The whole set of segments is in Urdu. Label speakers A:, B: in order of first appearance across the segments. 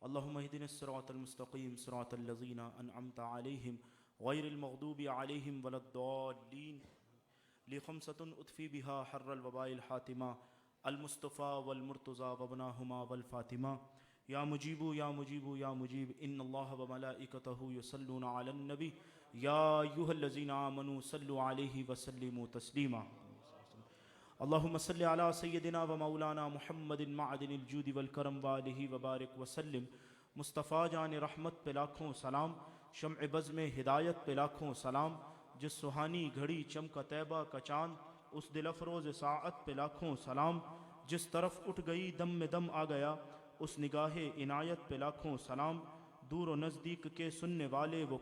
A: اللهم اهدنا الصراط المستقيم صراط الذين أنعمت عليهم غير المغضوب عليهم ولا الضالين. لخمسة أطفي بها حر الوباء الحاتمة المصطفى والمرتضى وابناهما والفاطمة. يا مجيب يا مجيب يا مجيب إن الله وملائكته يصلون على النبي يا أيها الذين آمنوا صلوا عليه وسلموا تسليما. اللهم صل على سيدنا ومولانا محمد معدن الجود والکرم وآلہ وبارک وسلم. مصطفیٰ جان رحمت پہ لاکھوں سلام، شمع بزم ہدایت پہ لاکھوں سلام. جس سہانی گھڑی چمکا طیبہ کا چاند، اس دل افروز ساعت پہ لاکھوں سلام. جس طرف اٹھ گئی دم میں دم آ گیا، اس نگاہ عنایت پہ لاکھوں سلام. دور و نزدیک کے سننے والے وہ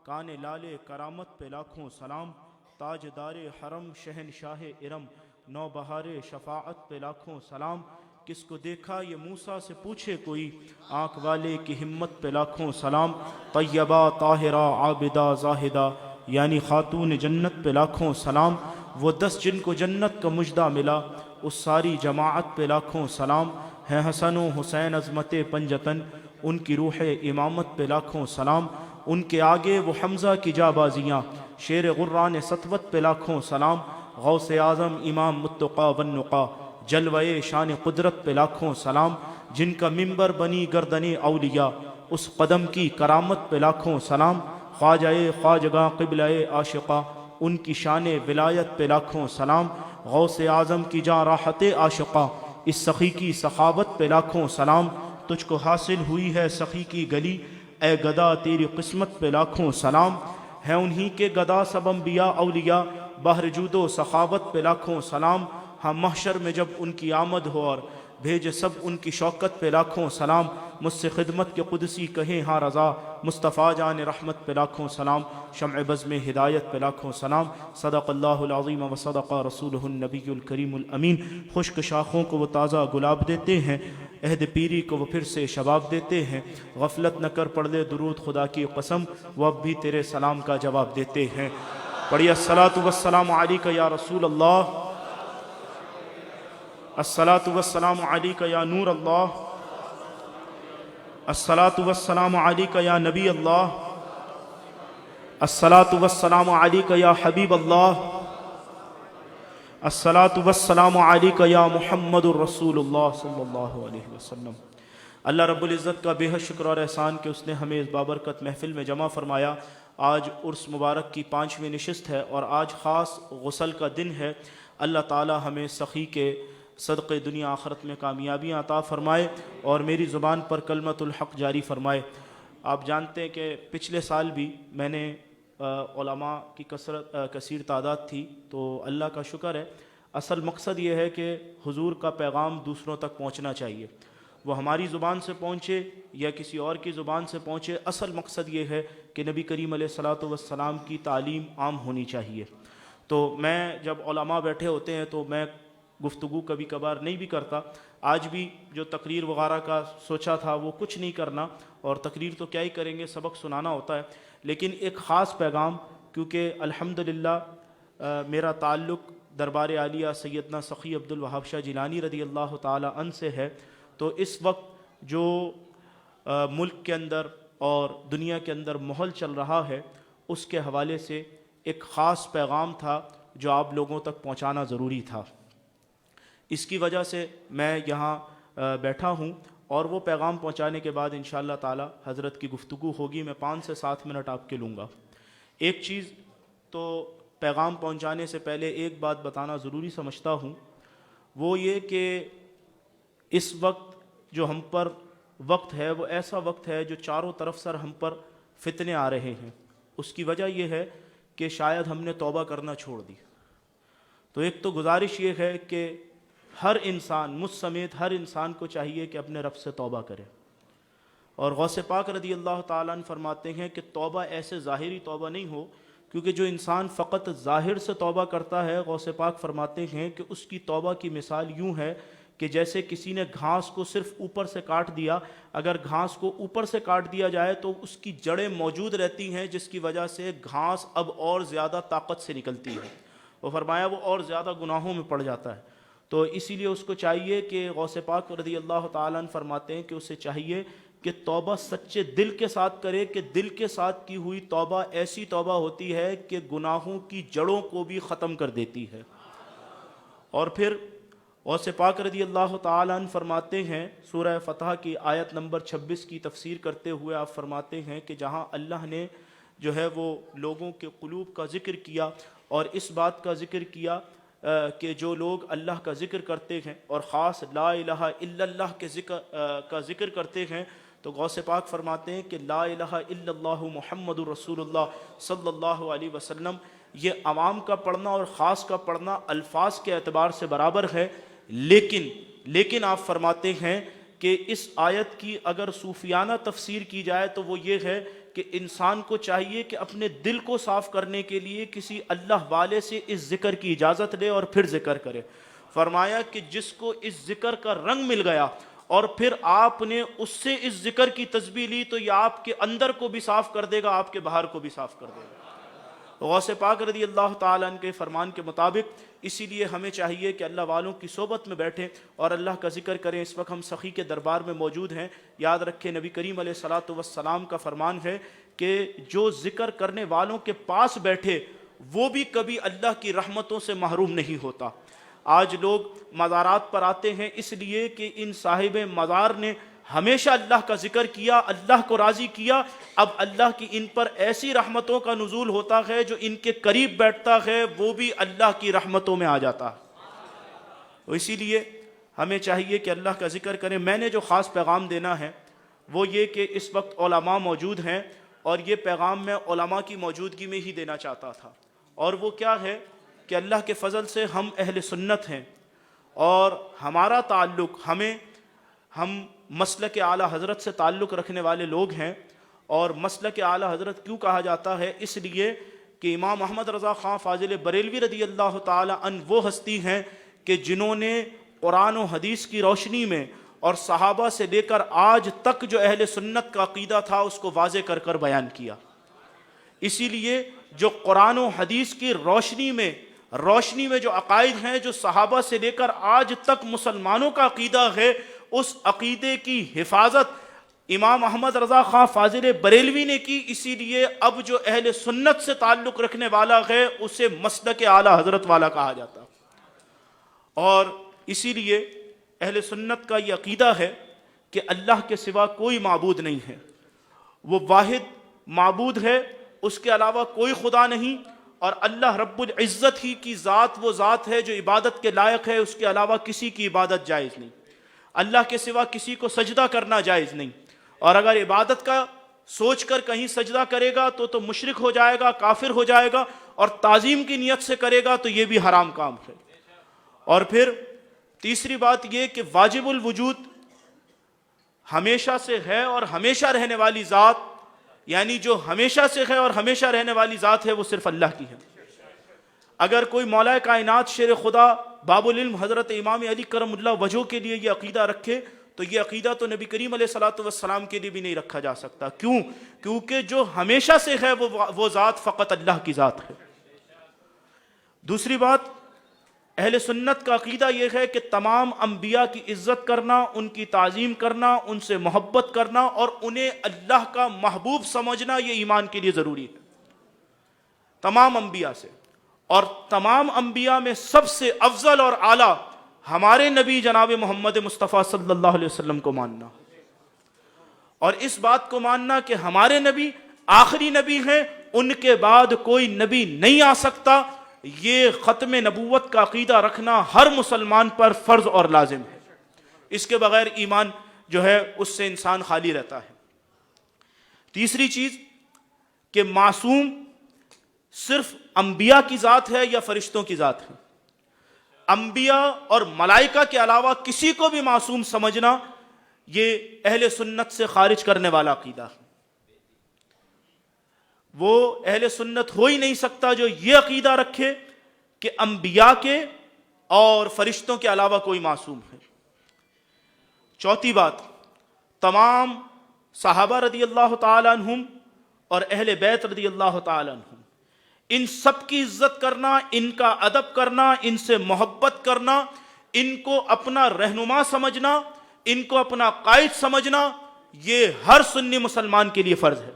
A: کان لالے کرامت پہ لاکھوں سلام. تاجدار حرم شہنشاہ ارم نو بہار شفاعت پہ لاکھوں سلام. کس کو دیکھا یہ موسیٰ سے پوچھے کوئی، آنکھ والے کی ہمت پہ لاکھوں سلام. طیبہ طاہرہ عابدہ زاہدہ یعنی خاتون جنت پہ لاکھوں سلام. وہ 10 جن کو جنت کا مژدہ ملا، اس ساری جماعت پہ لاکھوں سلام. ہے حسن و حسین عظمت پنجتن، ان کی روح امامت پہ لاکھوں سلام. ان کے آگے وہ حمزہ کی جابازیاں، شیر غران سطوت پہ لاکھوں سلام. غوث اعظم امام متقی والنقا، جلوے شان قدرت پہ لاکھوں سلام. جن کا منبر بنی گردن اولیاء، اس قدم کی کرامت پہ لاکھوں سلام. خواجہ خواجگاں قبلہ عاشقہ، ان کی شان ولایت پہ لاکھوں سلام. غوث اعظم کی جاں راحت عاشقہ، اس سخی کی سخاوت پہ لاکھوں سلام. تجھ کو حاصل ہوئی ہے سخی کی گلی، اے گدا تیری قسمت پہ لاکھوں سلام. ہیں انہی کے گدا سب انبیاء اولیاء، بہر جود و سخاوت پہ لاکھوں سلام. ہم محشر میں جب ان کی آمد ہو اور بھیجے سب ان کی شوکت پہ لاکھوں سلام. مجھ سے خدمت کے قدسی کہیں ہاں رضا، مصطفیٰ جان رحمت پہ لاکھوں سلام. شمع بزم ہدایت پہ لاکھوں سلام. صدق اللہ العظیم و صدق رسولہ النبی الکریم الامین. خشک شاخوں کو وہ تازہ گلاب دیتے ہیں، عہد پیری کو وہ پھر سے شباب دیتے ہیں. غفلت نہ کر پڑھ لے درود خدا کی قسم، وہ اب بھی تیرے سلام کا جواب دیتے ہیں. پڑھیے الصلاۃ والسلام علیک یا رسول اللہ، الصلاۃ والسلام علیک یا نور اللہ، الصلاۃ والسلام علیک یا نبی اللہ، الصلاۃ والسلام علیک یا حبیب اللہ، الصلاۃ والسلام علیک یا محمد الرسول اللہ صلی اللہ علیہ وسلم. اللہ رب العزت کا بے حد شکر اور احسان کہ اس نے ہمیں اس بابرکت محفل میں جمع فرمایا. آج عرس مبارک کی 5ویں نشست ہے اور آج خاص غسل کا دن ہے. اللہ تعالی ہمیں سخی کے صدقے دنیا آخرت میں کامیابیاں عطا فرمائے اور میری زبان پر کلمت الحق جاری فرمائے. آپ جانتے ہیں کہ پچھلے سال بھی میں نے علماء کی کثیر تعداد تھی، تو اللہ کا شکر ہے. اصل مقصد یہ ہے کہ حضور کا پیغام دوسروں تک پہنچنا چاہیے، وہ ہماری زبان سے پہنچے یا کسی اور کی زبان سے پہنچے. اصل مقصد یہ ہے کہ نبی کریم علیہ الصلاۃ والسلام کی تعلیم عام ہونی چاہیے. تو میں جب علماء بیٹھے ہوتے ہیں تو میں گفتگو کبھی کبھار نہیں بھی کرتا. آج بھی جو تقریر وغیرہ کا سوچا تھا وہ کچھ نہیں کرنا، اور تقریر تو کیا ہی کریں گے، سبق سنانا ہوتا ہے. لیکن ایک خاص پیغام، کیونکہ الحمدللہ میرا تعلق دربار عالیہ سیدنا سخی عبد الوہاب شاہ جیلانی رضی اللہ تعالی عنہ سے ہے. تو اس وقت جو ملک کے اندر اور دنیا کے اندر ماحول چل رہا ہے، اس کے حوالے سے ایک خاص پیغام تھا جو آپ لوگوں تک پہنچانا ضروری تھا. اس کی وجہ سے میں یہاں بیٹھا ہوں، اور وہ پیغام پہنچانے کے بعد انشاءاللہ تعالی حضرت کی گفتگو ہوگی. میں 5 سے 7 منٹ آپ کے لوں گا. ایک چیز تو پیغام پہنچانے سے پہلے ایک بات بتانا ضروری سمجھتا ہوں، وہ یہ کہ اس وقت جو ہم پر وقت ہے وہ ایسا وقت ہے جو چاروں طرف سر ہم پر فتنے آ رہے ہیں. اس کی وجہ یہ ہے کہ شاید ہم نے توبہ کرنا چھوڑ دی. تو ایک تو گزارش یہ ہے کہ ہر انسان، مجھ سمیت ہر انسان کو چاہیے کہ اپنے رب سے توبہ کرے. اور غوث پاک رضی اللہ تعالیٰ عنہ فرماتے ہیں کہ توبہ ایسے ظاہری توبہ نہیں ہو، کیونکہ جو انسان فقط ظاہر سے توبہ کرتا ہے، غوث پاک فرماتے ہیں کہ اس کی توبہ کی مثال یوں ہے کہ جیسے کسی نے گھاس کو صرف اوپر سے کاٹ دیا. اگر گھاس کو اوپر سے کاٹ دیا جائے تو اس کی جڑیں موجود رہتی ہیں، جس کی وجہ سے گھاس اب اور زیادہ طاقت سے نکلتی ہے. وہ فرمایا وہ اور زیادہ گناہوں میں پڑ جاتا ہے. تو اسی لیے اس کو چاہیے کہ غوث پاک رضی اللہ تعالیٰ عنہ فرماتے ہیں کہ اسے چاہیے کہ توبہ سچے دل کے ساتھ کرے، کہ دل کے ساتھ کی ہوئی توبہ ایسی توبہ ہوتی ہے کہ گناہوں کی جڑوں کو بھی ختم کر دیتی ہے۔ اور پھر غوث پاک رضی اللہ تعالیٰ عنہ فرماتے ہیں، سورہ فتح کی آیت نمبر 26 کی تفسیر کرتے ہوئے آپ فرماتے ہیں کہ جہاں اللہ نے جو ہے وہ لوگوں کے قلوب کا ذکر کیا اور اس بات کا ذکر کیا کہ جو لوگ اللہ کا ذکر کرتے ہیں اور خاص لا الہ الا اللہ کے ذکر کرتے ہیں، تو غوث پاک فرماتے ہیں کہ لا الہ الا اللہ محمد رسول اللہ صلی اللہ علیہ وسلم، یہ عوام کا پڑھنا اور خاص کا پڑھنا الفاظ کے اعتبار سے برابر ہے، لیکن آپ فرماتے ہیں کہ اس آیت کی اگر صوفیانہ تفسیر کی جائے تو وہ یہ ہے کہ انسان کو چاہیے کہ اپنے دل کو صاف کرنے کے لیے کسی اللہ والے سے اس ذکر کی اجازت لے اور پھر ذکر کرے۔ فرمایا کہ جس کو اس ذکر کا رنگ مل گیا اور پھر آپ نے اس سے اس ذکر کی تسبیح لی تو یہ آپ کے اندر کو بھی صاف کر دے گا، آپ کے باہر کو بھی صاف کر دے گا۔ غوث پاک رضی اللہ تعالیٰ عنہ کے فرمان کے مطابق اسی لیے ہمیں چاہیے کہ اللہ والوں کی صحبت میں بیٹھیں اور اللہ کا ذکر کریں۔ اس وقت ہم سخی کے دربار میں موجود ہیں، یاد رکھیں نبی کریم علیہ الصلاۃ والسلام کا فرمان ہے کہ جو ذکر کرنے والوں کے پاس بیٹھے وہ بھی کبھی اللہ کی رحمتوں سے محروم نہیں ہوتا۔ آج لوگ مزارات پر آتے ہیں اس لیے کہ ان صاحب مزار نے ہمیشہ اللہ کا ذکر کیا، اللہ کو راضی کیا، اب اللہ کی ان پر ایسی رحمتوں کا نزول ہوتا ہے جو ان کے قریب بیٹھتا ہے وہ بھی اللہ کی رحمتوں میں آ جاتا ہے۔ اسی لیے ہمیں چاہیے کہ اللہ کا ذکر کریں۔ میں نے جو خاص پیغام دینا ہے وہ یہ کہ اس وقت علماء موجود ہیں اور یہ پیغام میں علماء کی موجودگی میں ہی دینا چاہتا تھا، اور وہ کیا ہے کہ اللہ کے فضل سے ہم اہل سنت ہیں اور ہمارا تعلق ہم مسلک اعلیٰ حضرت سے تعلق رکھنے والے لوگ ہیں۔ اور مسلک اعلیٰ حضرت کیوں کہا جاتا ہے؟ اس لیے کہ امام احمد رضا خان فاضل بریلوی رضی اللہ تعالیٰ عنہ وہ ہستی ہیں کہ جنہوں نے قرآن و حدیث کی روشنی میں اور صحابہ سے لے کر آج تک جو اہل سنت کا عقیدہ تھا اس کو واضح کر کر بیان کیا۔ اسی لیے جو قرآن و حدیث کی روشنی میں جو عقائد ہیں، جو صحابہ سے لے کر آج تک مسلمانوں کا عقیدہ ہے، اس عقیدے کی حفاظت امام احمد رضا خان فاضل بریلوی نے کی۔ اسی لیے اب جو اہل سنت سے تعلق رکھنے والا ہے اسے مسلک اعلیٰ حضرت والا کہا جاتا۔ اور اسی لیے اہل سنت کا یہ عقیدہ ہے کہ اللہ کے سوا کوئی معبود نہیں ہے، وہ واحد معبود ہے، اس کے علاوہ کوئی خدا نہیں، اور اللہ رب العزت ہی کی ذات وہ ذات ہے جو عبادت کے لائق ہے، اس کے علاوہ کسی کی عبادت جائز نہیں۔ اللہ کے سوا کسی کو سجدہ کرنا جائز نہیں، اور اگر عبادت کا سوچ کر کہیں سجدہ کرے گا تو مشرک ہو جائے گا، کافر ہو جائے گا، اور تعظیم کی نیت سے کرے گا تو یہ بھی حرام کام ہے۔ اور پھر تیسری بات یہ کہ واجب الوجود ہمیشہ سے ہے اور ہمیشہ رہنے والی ذات، یعنی جو ہمیشہ سے ہے اور ہمیشہ رہنے والی ذات ہے وہ صرف اللہ کی ہے۔ اگر کوئی مولا کائنات شیر خدا باب العلم حضرت امام علی کرم اللہ وجہہ کے لیے یہ عقیدہ رکھے تو یہ عقیدہ تو نبی کریم علیہ الصلوۃ والسلام کے لیے بھی نہیں رکھا جا سکتا۔ کیوں؟ کیونکہ جو ہمیشہ سے ہے وہ ذات فقط اللہ کی ذات ہے۔ دوسری بات، اہل سنت کا عقیدہ یہ ہے کہ تمام انبیاء کی عزت کرنا، ان کی تعظیم کرنا، ان سے محبت کرنا اور انہیں اللہ کا محبوب سمجھنا یہ ایمان کے لیے ضروری ہے، تمام انبیاء سے۔ اور تمام انبیاء میں سب سے افضل اور اعلیٰ ہمارے نبی جناب محمد مصطفیٰ صلی اللہ علیہ وسلم کو ماننا، اور اس بات کو ماننا کہ ہمارے نبی آخری نبی ہیں، ان کے بعد کوئی نبی نہیں آ سکتا، یہ ختم نبوت کا عقیدہ رکھنا ہر مسلمان پر فرض اور لازم ہے۔ اس کے بغیر ایمان جو ہے اس سے انسان خالی رہتا ہے۔ تیسری چیز کہ معصوم صرف انبیاء کی ذات ہے یا فرشتوں کی ذات ہے؟ انبیاء اور ملائکہ کے علاوہ کسی کو بھی معصوم سمجھنا یہ اہل سنت سے خارج کرنے والا عقیدہ ہے۔ وہ اہل سنت ہو ہی نہیں سکتا جو یہ عقیدہ رکھے کہ انبیاء کے اور فرشتوں کے علاوہ کوئی معصوم ہے۔ چوتھی بات، تمام صحابہ رضی اللہ تعالی عنہم اور اہل بیت رضی اللہ تعالی عنہم، ان سب کی عزت کرنا، ان کا ادب کرنا، ان سے محبت کرنا، ان کو اپنا رہنما سمجھنا، ان کو اپنا قائد سمجھنا، یہ ہر سنی مسلمان کے لیے فرض ہے،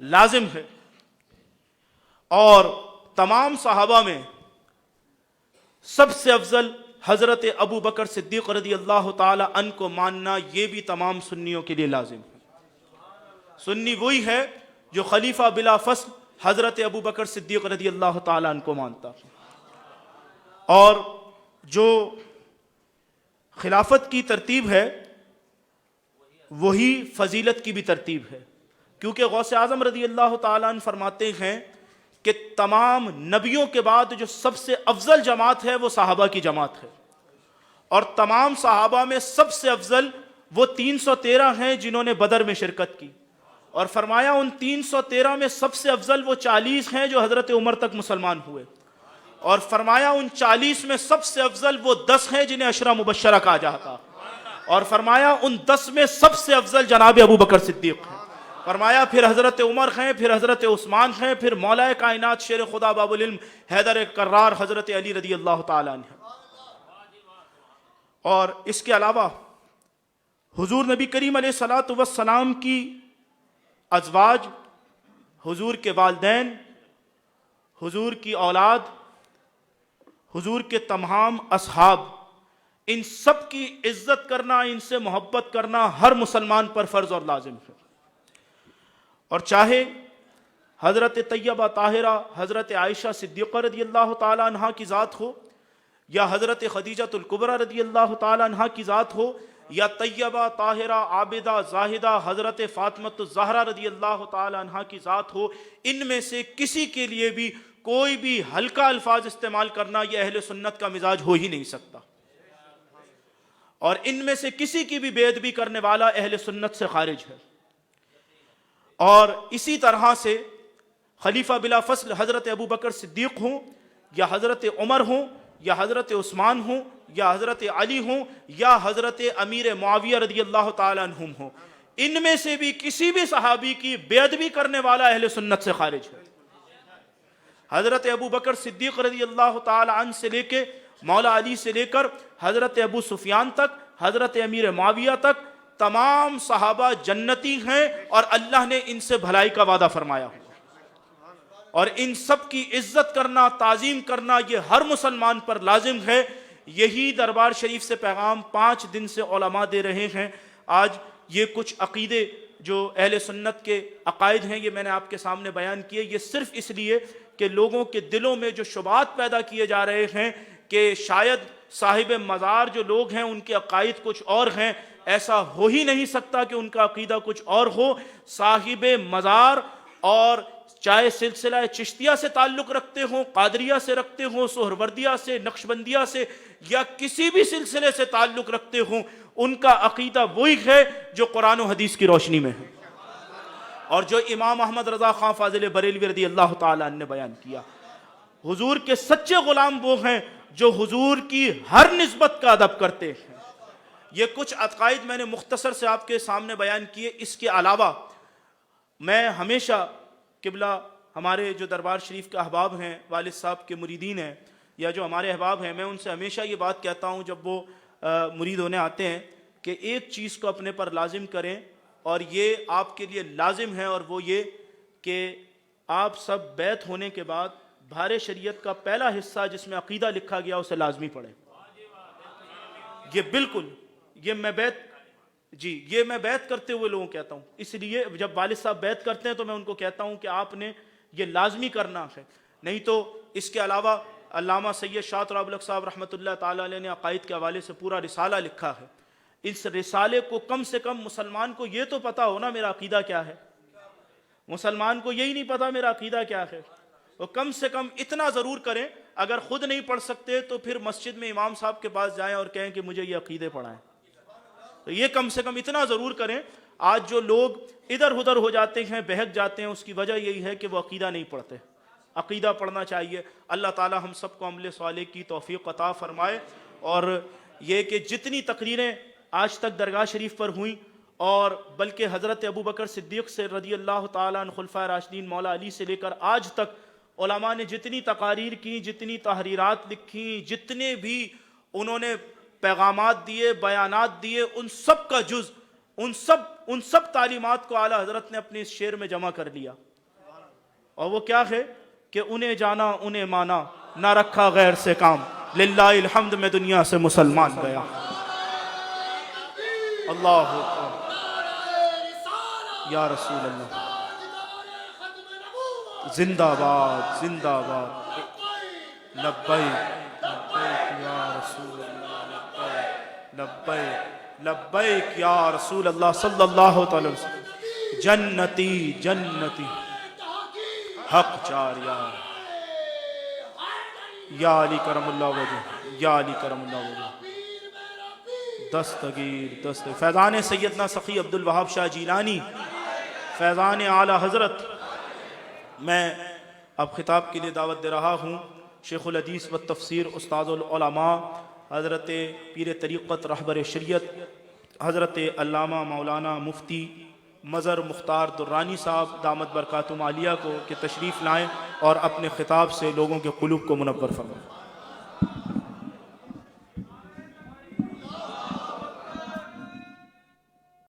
A: لازم ہے۔ اور تمام صحابہ میں سب سے افضل حضرت ابو بکر صدیق رضی اللہ تعالی عنہ کو ماننا، یہ بھی تمام سنیوں کے لیے لازم ہے۔ سنی وہی ہے جو خلیفہ بلا فصل حضرت ابو بکر صدیق رضی اللہ تعالی عنہ کو مانتا، اور جو خلافت کی ترتیب ہے وہی فضیلت کی بھی ترتیب ہے، کیونکہ غوث اعظم رضی اللہ تعالیٰ عنہ فرماتے ہیں کہ تمام نبیوں کے بعد جو سب سے افضل جماعت ہے وہ صحابہ کی جماعت ہے، اور تمام صحابہ میں سب سے افضل وہ 313 ہیں جنہوں نے بدر میں شرکت کی، اور فرمایا ان 313 میں سب سے افضل وہ 40 ہیں جو حضرت عمر تک مسلمان ہوئے، اور فرمایا ان 40 میں سب سے افضل وہ 10 ہیں جنہیں عشرہ مبشرہ کہا جاتا، اور فرمایا ان 10 میں سب سے افضل جناب ابو بکر صدیق ہیں، فرمایا پھر حضرت عمر ہیں، پھر حضرت عثمان ہیں، پھر مولا کائنات شیر خدا باب العلم حیدر کرار حضرت علی رضی اللہ تعالیٰ عنہ۔ اور اس کے علاوہ حضور نبی کریم علیہ الصلوۃ والسلام کی ازواج، حضور کے والدین، حضور کی اولاد، حضور کے تمام اصحاب، ان سب کی عزت کرنا، ان سے محبت کرنا ہر مسلمان پر فرض اور لازم ہے۔ اور چاہے حضرت طیبہ طاہرہ حضرت عائشہ صدیقہ رضی اللہ تعالی عنہا کی ذات ہو، یا حضرت خدیجہ الکبریٰ رضی اللہ تعالی عنہا کی ذات ہو، یا طیبہ طاہرہ عابدہ زاہدہ حضرت فاطمہ الزہرا رضی اللہ تعالی عنہا کی ذات ہو، ان میں سے کسی کے لیے بھی کوئی بھی ہلکا الفاظ استعمال کرنا یہ اہل سنت کا مزاج ہو ہی نہیں سکتا، اور ان میں سے کسی کی بھی بے ادبی کرنے والا اہل سنت سے خارج ہے۔ اور اسی طرح سے خلیفہ بلا فصل حضرت ابو بکر صدیق ہوں، یا حضرت عمر ہوں، یا حضرت عثمان ہوں، یا حضرت علی ہوں، یا حضرت امیر معاویہ رضی اللہ تعالیٰ عنہم ہوں، ان میں سے بھی کسی بھی صحابی کی بے ادبی کرنے والا اہل سنت سے خارج ہے۔ حضرت ابو بکر صدیق رضی اللہ تعالی عنہ سے لے کے مولا علی سے لے کر حضرت ابو سفیان تک، حضرت امیر معاویہ تک، تمام صحابہ جنتی ہیں، اور اللہ نے ان سے بھلائی کا وعدہ فرمایا ہوا، اور ان سب کی عزت کرنا، تعظیم کرنا یہ ہر مسلمان پر لازم ہے۔ یہی دربار شریف سے پیغام 5 دن سے علماء دے رہے ہیں۔ آج یہ کچھ عقیدے جو اہل سنت کے عقائد ہیں یہ میں نے آپ کے سامنے بیان کیے، یہ صرف اس لیے کہ لوگوں کے دلوں میں جو شبہات پیدا کیے جا رہے ہیں کہ شاید صاحب مزار جو لوگ ہیں ان کے عقائد کچھ اور ہیں، ایسا ہو ہی نہیں سکتا کہ ان کا عقیدہ کچھ اور ہو۔ صاحب مزار، اور چاہے سلسلہ چشتیہ سے تعلق رکھتے ہوں، قادریہ سے رکھتے ہوں، سہروردیہ سے، نقشبندیہ سے، یا کسی بھی سلسلے سے تعلق رکھتے ہوں، ان کا عقیدہ وہی ہے جو قرآن و حدیث کی روشنی میں ہے، اور جو امام احمد رضا خان فاضل بریلوی رضی اللہ تعالیٰ عنہ نے بیان کیا۔ حضور کے سچے غلام وہ ہیں جو حضور کی ہر نسبت کا ادب کرتے ہیں۔ یہ کچھ عقائد میں نے مختصر سے آپ کے سامنے بیان کیے۔ اس کے علاوہ میں ہمیشہ قبلہ ہمارے جو دربار شریف کے احباب ہیں، والد صاحب کے مریدین ہیں، یا جو ہمارے احباب ہیں، میں ان سے ہمیشہ یہ بات کہتا ہوں جب وہ مرید ہونے آتے ہیں کہ ایک چیز کو اپنے پر لازم کریں، اور یہ آپ کے لیے لازم ہے، اور وہ یہ کہ آپ سب بیعت ہونے کے بعد بھار شریعت کا پہلا حصہ جس میں عقیدہ لکھا گیا اسے لازمی پڑھیں۔ یہ بالکل، یہ میں بیعت کرتے ہوئے لوگوں کہتا ہوں، اس لیے جب والد صاحب بیعت کرتے ہیں تو میں ان کو کہتا ہوں کہ آپ نے یہ لازمی کرنا ہے، نہیں تو اس کے علاوہ علامہ سید شاہ تراب الحق صاحب رحمۃ اللہ تعالیٰ علیہ نے عقائد کے حوالے سے پورا رسالہ لکھا ہے۔ اس رسالے کو کم سے کم مسلمان کو یہ تو پتا ہو نا میرا عقیدہ کیا ہے، مسلمان کو یہی نہیں پتا میرا عقیدہ کیا ہے، وہ کم سے کم اتنا ضرور کریں، اگر خود نہیں پڑھ سکتے تو پھر مسجد میں امام صاحب کے پاس جائیں اور کہیں کہ مجھے یہ عقیدے پڑھائیں، تو یہ کم سے کم اتنا ضرور کریں۔ آج جو لوگ ادھر ادھر ہو جاتے ہیں، بہک جاتے ہیں، اس کی وجہ یہی ہے کہ وہ عقیدہ نہیں پڑھتے۔ عقیدہ پڑھنا چاہیے۔ اللہ تعالی ہم سب کو عمل صالح کی توفیق عطا فرمائے، اور یہ کہ جتنی تقریریں آج تک درگاہ شریف پر ہوئیں، اور بلکہ حضرت ابو بکر صدیق سے رضی اللہ تعالیٰ عنہ، خلفائے راشدین، مولا علی سے لے کر آج تک علماء نے جتنی تقاریر کی، جتنی تحریرات لکھی، جتنے بھی انہوں نے پیغامات دیے، بیانات دیے، ان سب کا جز ان سب تعلیمات کو اعلیٰ حضرت نے اپنے اس شعر میں جمع کر لیا، اور وہ کیا ہے کہ انہیں جانا انہیں مانا، نہ رکھا غیر سے کام، للہ الحمد میں دنیا سے مسلمان گیا۔ اللہ اکبر، یا رسول اللہ، زندہ باد زندہ باد، لبیک لبیک یا رسول اللہ، لبیک لبیک یا رسول اللہ صلی اللہ تعالی وسلم، جنتی جنتی حق جاریہ، یا علی کرم اللہ وجہ، یا علی کرم اللہ وجہ، دستگیر فیضان سیدنا سخی عبد الوہاب شاہ جیلانی، فیضان اعلی حضرت۔ میں اب خطاب کے لیے دعوت دے رہا ہوں شیخ الحدیث و تفسیر استاد العلماء حضرت پیر طریقت رہبر شریعت حضرت علامہ مولانا مفتی مظہر مختار درانی صاحب دامت برکاتہم عالیہ کو کہ تشریف لائیں اور اپنے خطاب سے لوگوں کے قلوب کو منور فرمائیں۔